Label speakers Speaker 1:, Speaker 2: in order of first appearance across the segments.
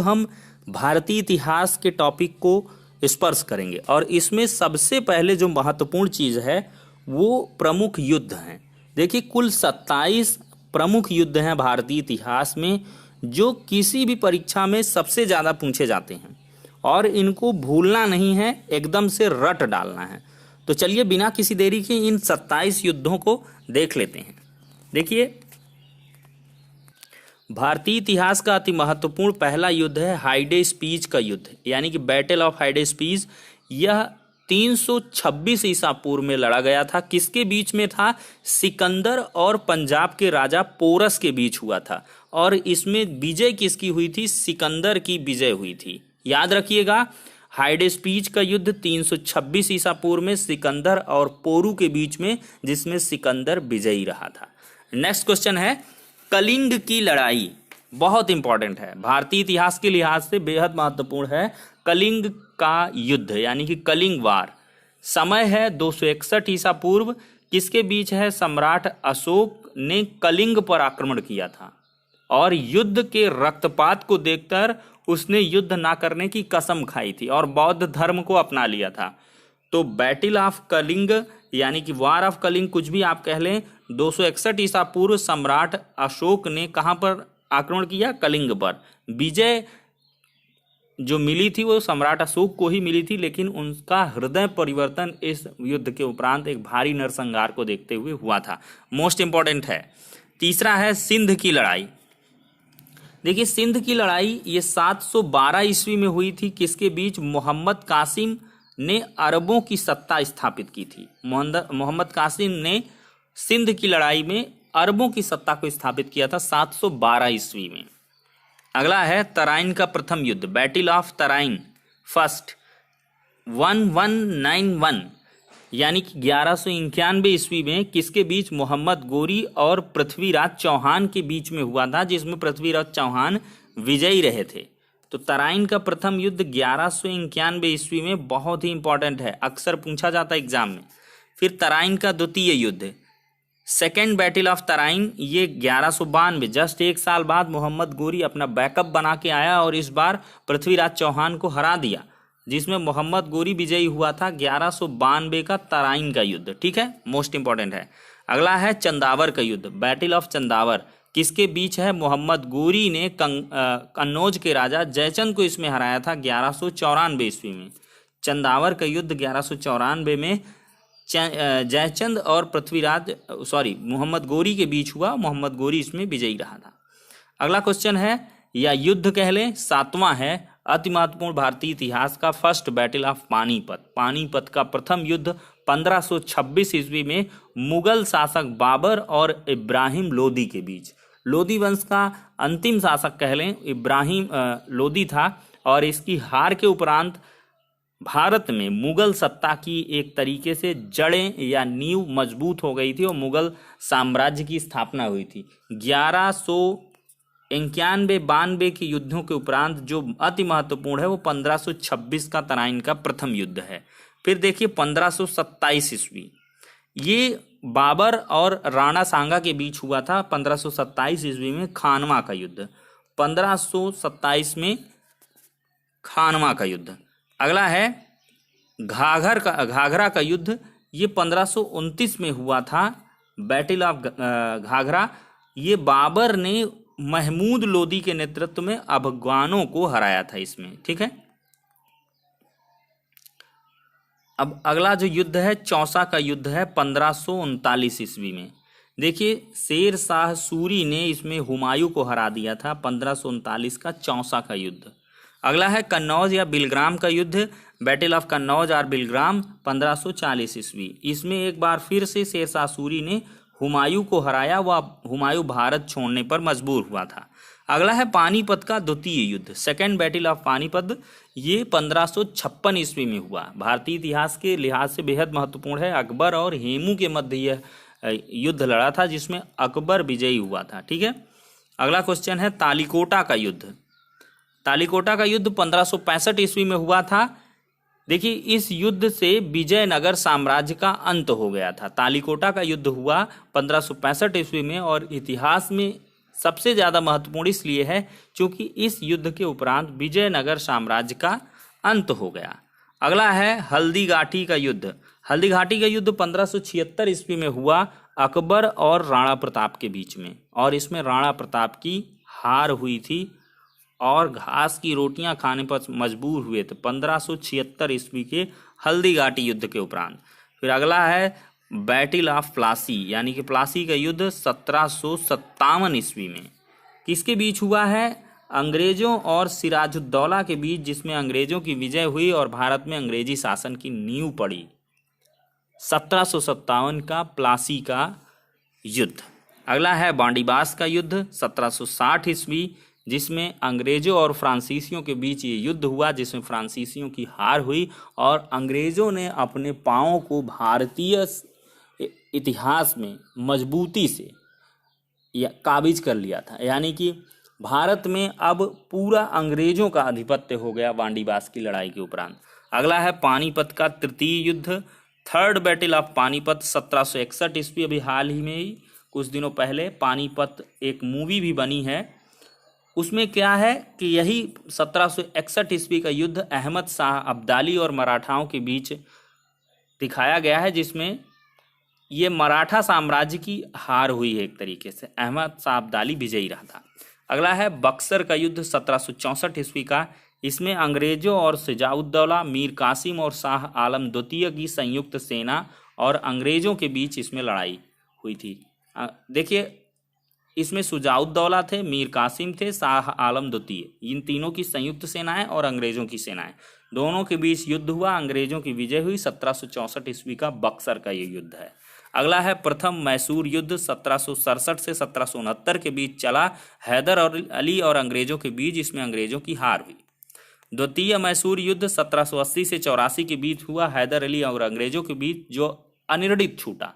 Speaker 1: हम भारतीय इतिहास के टॉपिक को स्पर्श करेंगे और इसमें सबसे पहले जो महत्वपूर्ण चीज है वो प्रमुख युद्ध हैं। देखिए, कुल 27 प्रमुख युद्ध हैं भारतीय इतिहास में जो किसी भी परीक्षा में सबसे ज़्यादा पूछे जाते हैं और इनको भूलना नहीं है, एकदम से रट डालना है। तो चलिए बिना किसी देरी के इन 27 युद्धों को देख लेते हैं। देखिए, भारतीय इतिहास का अति महत्वपूर्ण पहला युद्ध है हाइडेस्पीज का युद्ध, यानी कि बैटल ऑफ हाइडेस्पीज। यह 326 ईसा पूर्व में लड़ा गया था। किसके बीच में था? सिकंदर और पंजाब के राजा पोरस के बीच हुआ था और इसमें विजय किसकी हुई थी? सिकंदर की विजय हुई थी। याद रखिएगा, हाइडेस्पीज का युद्ध 326 ईसा पूर्व में सिकंदर और पोरू के बीच में, जिसमें सिकंदर विजयी रहा था। नेक्स्ट क्वेश्चन है कलिंग की लड़ाई। बहुत इंपॉर्टेंट है, भारतीय इतिहास के लिहाज से बेहद महत्वपूर्ण है। कलिंग का युद्ध यानी कि कलिंग वार। समय है 261 ईसा पूर्व। किसके बीच है? सम्राट अशोक ने कलिंग पर आक्रमण किया था और युद्ध के रक्तपात को देखकर उसने युद्ध ना करने की कसम खाई थी और बौद्ध धर्म को अपना लिया था। तो बैटल ऑफ कलिंग यानी कि वार ऑफ कलिंग, कुछ भी आप कह लें, 261 ईसा पूर्व सम्राट अशोक ने कहां पर आक्रमण किया? कलिंग पर। विजय जो मिली थी वो सम्राट अशोक को ही मिली थी, लेकिन उनका हृदय परिवर्तन इस युद्ध के उपरांत एक भारी नरसंहार को देखते हुए हुआ था। मोस्ट इंपॉर्टेंट है। तीसरा है सिंध की लड़ाई। देखिए, सिंध की लड़ाई ये 712 ईस्वी में हुई थी। किसके बीच? मोहम्मद कासिम ने अरबों की सत्ता स्थापित की थी। मोहम्मद कासिम ने सिंध की लड़ाई में अरबों की सत्ता को स्थापित किया था 712 ईस्वी में। अगला है तराइन का प्रथम युद्ध, बैटल ऑफ तराइन फर्स्ट, 1191 यानी कि 1191 ईस्वी में। किसके बीच? मोहम्मद गोरी और पृथ्वीराज चौहान के बीच में हुआ था, जिसमें पृथ्वीराज चौहान विजयी रहे थे। तो तराइन का प्रथम युद्ध 1191 ईस्वी में बहुत ही इंपॉर्टेंट है, अक्सर पूछा जाता है एग्जाम में। फिर तराइन का द्वितीय युद्ध, सेकेंड बैटल ऑफ तराइन, ये 1192, जस्ट एक साल बाद मोहम्मद गोरी अपना बैकअप बना के आया और इस बार पृथ्वीराज चौहान को हरा दिया, जिसमें मोहम्मद गोरी विजयी हुआ था। 1192 का तराइन का युद्ध, ठीक है, मोस्ट इंपॉर्टेंट है। अगला है चंदावर का युद्ध, बैटल ऑफ चंदावर। किसके बीच है? मोहम्मद गोरी ने कन्नौज के राजा जयचंद को इसमें हराया था 1194 ईस्वी में। चंदावर का युद्ध 1194 में जयचंद और मोहम्मद गोरी के बीच हुआ। मोहम्मद गोरी इसमें विजयी रहा था। अगला क्वेश्चन है, या युद्ध कह लें, 7वां है अति महत्वपूर्ण भारतीय इतिहास का, first battle of Panipat. Panipat का प्रथम युद्ध 1526 ईस्वी में मुगल शासक बाबर और इब्राहिम लोदी के बीच। लोदी वंश का अंतिम शासक कह लें इब्राहिम लोदी था और इसकी हार के उपरांत भारत में मुगल सत्ता की एक तरीके से जड़ें या नींव मजबूत हो गई थी और मुगल साम्राज्य की स्थापना हुई थी। 1191-92 के युद्धों के उपरांत जो अति महत्वपूर्ण है वो 1526 का तराइन का प्रथम युद्ध है। फिर देखिए 1527 ईस्वी, ये बाबर और राणा सांगा के बीच हुआ था। 1527 ईस्वी में खानवा का युद्ध, 1527 में खानवा का युद्ध। अगला है घाघरा का युद्ध, ये 1529 में हुआ था, बैटल ऑफ घाघरा। ये बाबर ने महमूद लोदी के नेतृत्व में अफगानों को हराया था इसमें, ठीक है। अब अगला जो युद्ध है चौसा का युद्ध है 1539 ईस्वी में। देखिए, शेर शाह सूरी ने इसमें हुमायूं को हरा दिया था। 1539 का चौसा का युद्ध। अगला है कन्नौज या बिलग्राम का युद्ध, बैटल ऑफ कन्नौज और बिलग्राम 1540 ईस्वी। इसमें एक बार फिर से शेर शाह सूरी ने हुमायूं को हराया, वह हुमायूं भारत छोड़ने पर मजबूर हुआ था। अगला है पानीपत का द्वितीय युद्ध, सेकेंड बैटल ऑफ पानीपत, ये 1556 ईस्वी में हुआ। भारतीय इतिहास के लिहाज से बेहद महत्वपूर्ण है। अकबर और हेमू के मध्य यह युद्ध लड़ा था, जिसमें अकबर विजयी हुआ था, ठीक है। अगला क्वेश्चन है तालीकोटा का युद्ध। तालीकोटा का युद्ध 1565 ईस्वी में हुआ था। देखिए, इस युद्ध से विजयनगर साम्राज्य का अंत हो गया था। तालीकोटा का युद्ध हुआ 1565 ईस्वी में और इतिहास में सबसे ज़्यादा महत्वपूर्ण इसलिए है क्योंकि इस युद्ध के उपरांत विजयनगर साम्राज्य का अंत हो गया। अगला है हल्दीघाटी का युद्ध। हल्दीघाटी का युद्ध 1576 ईस्वी में हुआ अकबर और राणा प्रताप के बीच में, और इसमें राणा प्रताप की हार हुई थी और घास की रोटियां खाने पर मजबूर हुए थे 1576 ईस्वी के हल्दीघाटी युद्ध के उपरांत। फिर अगला है बैटल ऑफ प्लासी, यानी कि प्लासी का युद्ध 1757 ईस्वी में किसके बीच हुआ है? अंग्रेजों और सिराजुद्दौला के बीच, जिसमें अंग्रेजों की विजय हुई और भारत में अंग्रेजी शासन की नींव पड़ी। 1757 का प्लासी का युद्ध। अगला है बांडीबास का युद्ध 1760 ईस्वी, जिसमें अंग्रेजों और फ्रांसीसियों के बीच ये युद्ध हुआ, जिसमें फ्रांसीसियों की हार हुई और अंग्रेजों ने अपने पांवों को भारतीय इतिहास में मजबूती से काबिज कर लिया था, यानी कि भारत में अब पूरा अंग्रेजों का आधिपत्य हो गया बांडीबास की लड़ाई के उपरांत। अगला है पानीपत का तृतीय युद्ध, थर्ड बैटल ऑफ पानीपत 1761 ईस्वी। अभी हाल ही में ही कुछ दिनों पहले पानीपत एक मूवी भी बनी है, उसमें क्या है कि यही 1761 ईस्वी का युद्ध अहमद शाह अब्दाली और मराठाओं के बीच दिखाया गया है, जिसमें ये मराठा साम्राज्य की हार हुई है एक तरीके से, अहमद शाह अब्दाली विजयी रहा था। अगला है बक्सर का युद्ध 1764 ईस्वी का। इसमें अंग्रेजों और सिजाउद्दौला, मीर कासिम और शाह आलम द्वितीय की संयुक्त सेना और अंग्रेजों के बीच इसमें लड़ाई हुई थी। देखिए, इसमें सुजाउद्दौला थे, मीर कासिम थे, शाह आलम द्वितीय, इन तीनों की संयुक्त सेनाएं और अंग्रेजों की सेनाएं, दोनों के बीच युद्ध हुआ, अंग्रेजों की विजय हुई। 1764 ईस्वी का बक्सर का ये युद्ध है। अगला है प्रथम मैसूर युद्ध 1767 से 1769 के बीच चला, हैदर और अली और अंग्रेजों के बीच, इसमें अंग्रेजों की हार हुई। द्वितीय मैसूर युद्ध 1780 से 84 के बीच हुआ, हैदर अली और अंग्रेजों के बीच, जो अनिर्णित छूटा।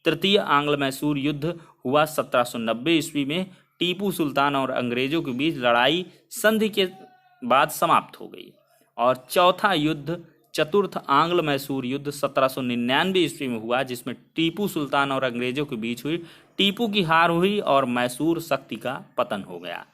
Speaker 1: तृतीय आंग्ल मैसूर युद्ध हुआ 1790 ईस्वी में, टीपू सुल्तान और अंग्रेजों के बीच लड़ाई संधि के बाद समाप्त हो गई। और चौथा युद्ध चतुर्थ आंग्ल मैसूर युद्ध 1799 ईस्वी में हुआ, जिसमें टीपू सुल्तान और अंग्रेजों के बीच हुई, टीपू की हार हुई और मैसूर शक्ति का पतन हो गया।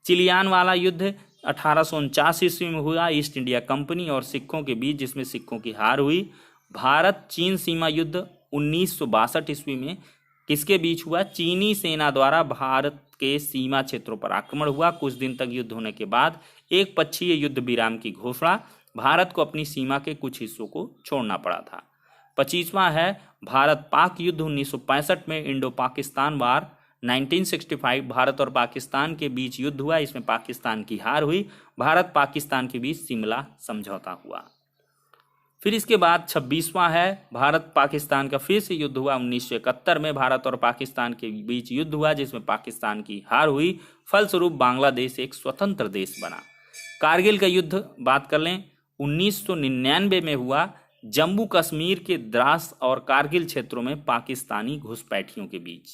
Speaker 1: चिलियान वाला युद्ध 1849 ईस्वी में हुआ, ईस्ट इंडिया कंपनी और सिखों के बीच, जिसमें सिखों की हार हुई। भारत चीन सीमा युद्ध 1962 ईस्वी में किसके बीच हुआ? चीनी सेना द्वारा भारत के सीमा क्षेत्रों पर आक्रमण हुआ। कुछ दिन तक युद्ध होने के बाद एक पक्षीय युद्ध विराम की घोषणा, भारत को अपनी सीमा के कुछ हिस्सों को छोड़ना पड़ा था। 25वां है भारत पाक युद्ध 1965 में, इंडो पाकिस्तान वार 1965, भारत और पाकिस्तान के बीच युद्ध हुआ, इसमें पाकिस्तान की हार हुई। भारत पाकिस्तान के बीच शिमला समझौता हुआ। फिर इसके बाद 26वां है भारत पाकिस्तान का फिर से युद्ध हुआ 1971 में, भारत और पाकिस्तान के बीच युद्ध हुआ, जिसमें पाकिस्तान की हार हुई। फलस्वरूप बांग्लादेश एक स्वतंत्र देश बना। कारगिल का युद्ध बात कर लें, 1999 में हुआ, जम्मू कश्मीर के द्रास और कारगिल क्षेत्रों में पाकिस्तानी घुसपैठियों के बीच।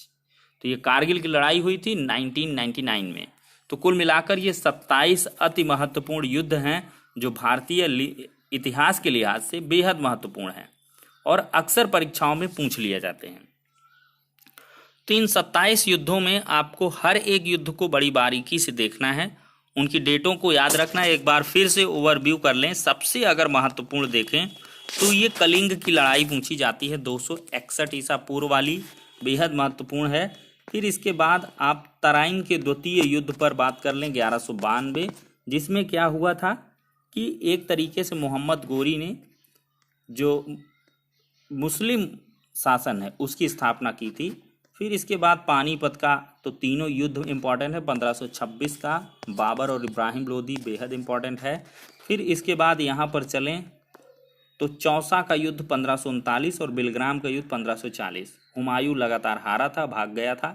Speaker 1: तो ये कारगिल की लड़ाई हुई थी 1999 में। तो कुल मिलाकर ये 27 अति महत्वपूर्ण युद्ध हैं जो भारतीय इतिहास के लिहाज से बेहद महत्वपूर्ण हैं और अक्सर परीक्षाओं में पूछ लिए जाते हैं। तो इन 27 युद्धों में आपको हर एक युद्ध को बड़ी बारीकी से देखना है, उनकी डेटों को याद रखना है। एक बार फिर से ओवरव्यू कर लें। सबसे अगर महत्वपूर्ण देखें तो ये कलिंग की लड़ाई पूछी जाती है 261 ईसा पूर्व वाली, बेहद महत्वपूर्ण है। फिर इसके बाद आप तराइन के द्वितीय युद्ध पर बात कर लें 1192, जिसमें क्या हुआ था कि एक तरीके से मोहम्मद गोरी ने जो मुस्लिम शासन है उसकी स्थापना की थी। फिर इसके बाद पानीपत का, तो तीनों युद्ध इम्पॉर्टेंट है। 1526 का बाबर और इब्राहिम लोदी बेहद इम्पॉर्टेंट है। फिर इसके बाद यहाँ पर चलें तो चौसा का युद्ध 1539 और बिलग्राम का युद्ध 1540। हुमायूं लगातार हारा था, भाग गया था।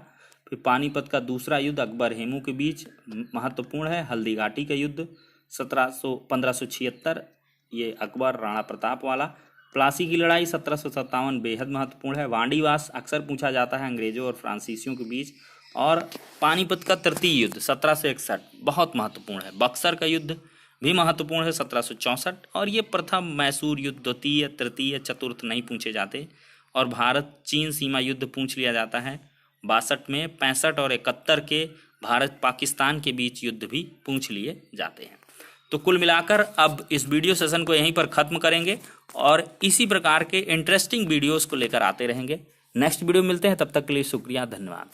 Speaker 1: फिर पानीपत का दूसरा युद्ध अकबर हेमू के बीच महत्वपूर्ण है। हल्दीघाटी का युद्ध 1576, ये अकबर राणा प्रताप वाला। प्लासी की लड़ाई 1757 बेहद महत्वपूर्ण है। वांडीवास अक्सर पूछा जाता है अंग्रेजों और फ्रांसीसियों के बीच। और पानीपत का तृतीय युद्ध 1761 बहुत महत्वपूर्ण है। बक्सर का युद्ध भी महत्वपूर्ण है 1764। और ये प्रथम मैसूर युद्ध द्वितीय, तृतीय, चतुर्थ नहीं पूछे जाते। और भारत चीन सीमा युद्ध पूछ लिया जाता है 62 में। 65 और 71 के भारत पाकिस्तान के बीच युद्ध भी पूछ लिए जाते हैं। तो कुल मिलाकर अब इस वीडियो सेशन को यहीं पर ख़त्म करेंगे और इसी प्रकार के इंटरेस्टिंग वीडियोस को लेकर आते रहेंगे। नेक्स्ट वीडियो मिलते हैं, तब तक के लिए शुक्रिया, धन्यवाद।